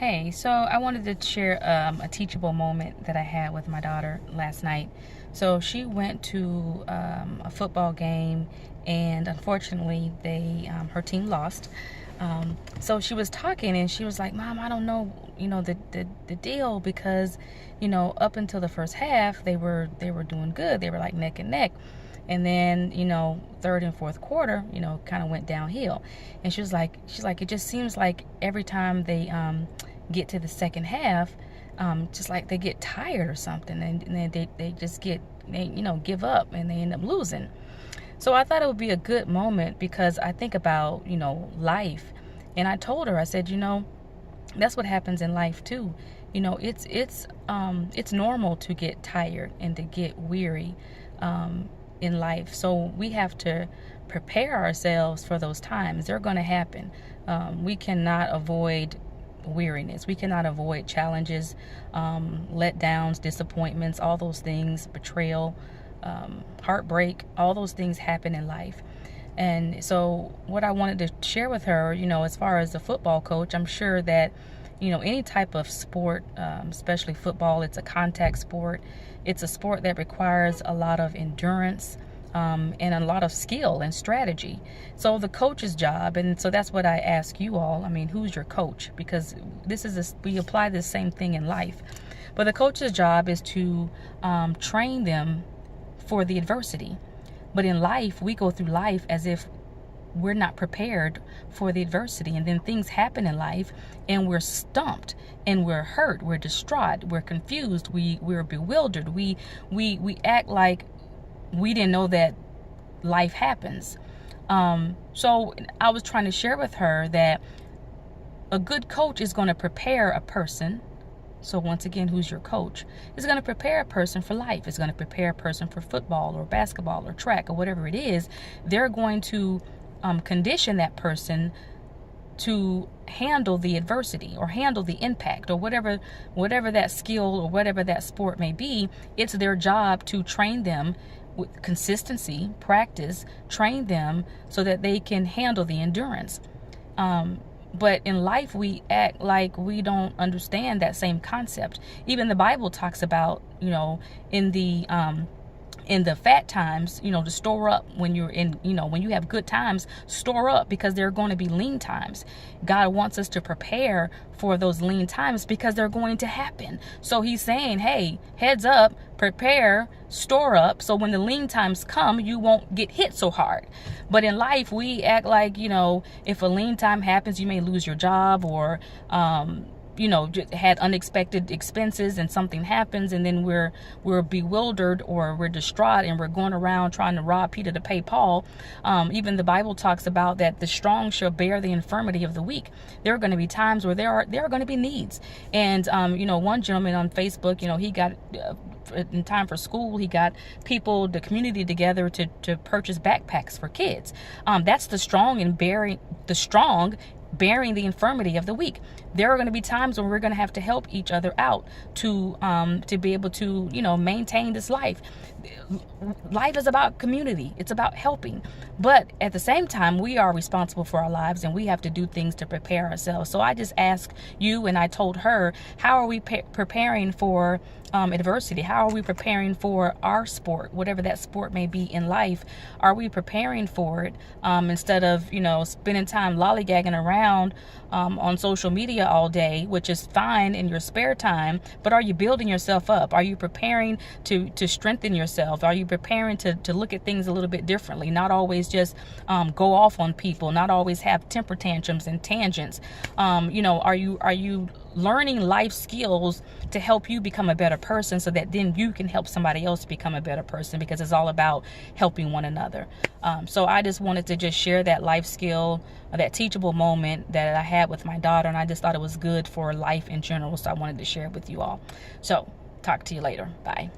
Hey, so I wanted to share a teachable moment that I had with my daughter last night. So she went to a football game, and unfortunately, her team lost. So she was talking, and she was like, "Mom, I don't know, the deal because, up until the first half, they were doing good. They were like neck and neck." And then third and fourth quarter kind of went downhill. And she's like it just seems like every time they get to the second half, just like they get tired or something, and then they just give up, and they end up losing. So I thought it would be a good moment, because I think about life. And I told her, I said, that's what happens in life too. It's normal to get tired and to get weary in life. So we have to prepare ourselves for those times. They're going to happen. We cannot avoid weariness. We cannot avoid challenges, letdowns, disappointments, all those things, betrayal, heartbreak, all those things happen in life. And so what I wanted to share with her, as far as a football coach, I'm sure that any type of sport, especially football, it's a contact sport. It's a sport that requires a lot of endurance, and a lot of skill and strategy. So the coach's job, and so that's what I ask you all. I mean, who's your coach? Because we apply the same thing in life. But the coach's job is to train them for the adversity. But in life, we go through life as if we're not prepared for the adversity, and then things happen in life and we're stumped, and we're hurt, we're distraught, we're confused, we're bewildered, we act like we didn't know that life happens. So I was trying to share with her that a good coach is going to prepare a person. So once again, who's your coach? Is going to prepare a person for life. It's going to prepare a person for football or basketball or track or whatever it is. They're going to condition that person to handle the adversity or handle the impact, or whatever that skill or whatever that sport may be. It's their job to train them with consistency, practice, train them so that they can handle the endurance. But in life, we act like we don't understand that same concept. Even the Bible talks about, in the fat times, to store up when you're when you have good times, store up, because there are going to be lean times. God wants us to prepare for those lean times because they're going to happen. So he's saying, hey, heads up, prepare, store up, so when the lean times come, you won't get hit so hard. But in life, we act like, if a lean time happens, you may lose your job, or had unexpected expenses and something happens, and then we're bewildered, or we're distraught, and we're going around trying to rob Peter to pay Paul. Even the Bible talks about that the strong shall bear the infirmity of the weak. There are going to be times where there are going to be needs. And one gentleman on Facebook, he got in time for school, he got the community together to purchase backpacks for kids. That's the strong bearing the infirmity of the weak. There are going to be times when we're going to have to help each other out to be able to maintain this life. Life is about community. It's about helping. But at the same time, we are responsible for our lives, and we have to do things to prepare ourselves. So I just asked you, and I told her, how are we preparing for adversity? How are we preparing for our sport, whatever that sport may be in life? Are we preparing for it instead of spending time lollygagging around on social media all day, which is fine in your spare time, but are you building yourself up? Are you preparing to strengthen yourself? Are you preparing to look at things a little bit differently? Not always just go off on people, not always have temper tantrums and tangents. Are you learning life skills to help you become a better person, so that then you can help somebody else become a better person, because it's all about helping one another. So I just wanted to just share that life skill, that teachable moment that I had with my daughter, and I just thought it was good for life in general, so I wanted to share it with you all. So talk to you later. Bye.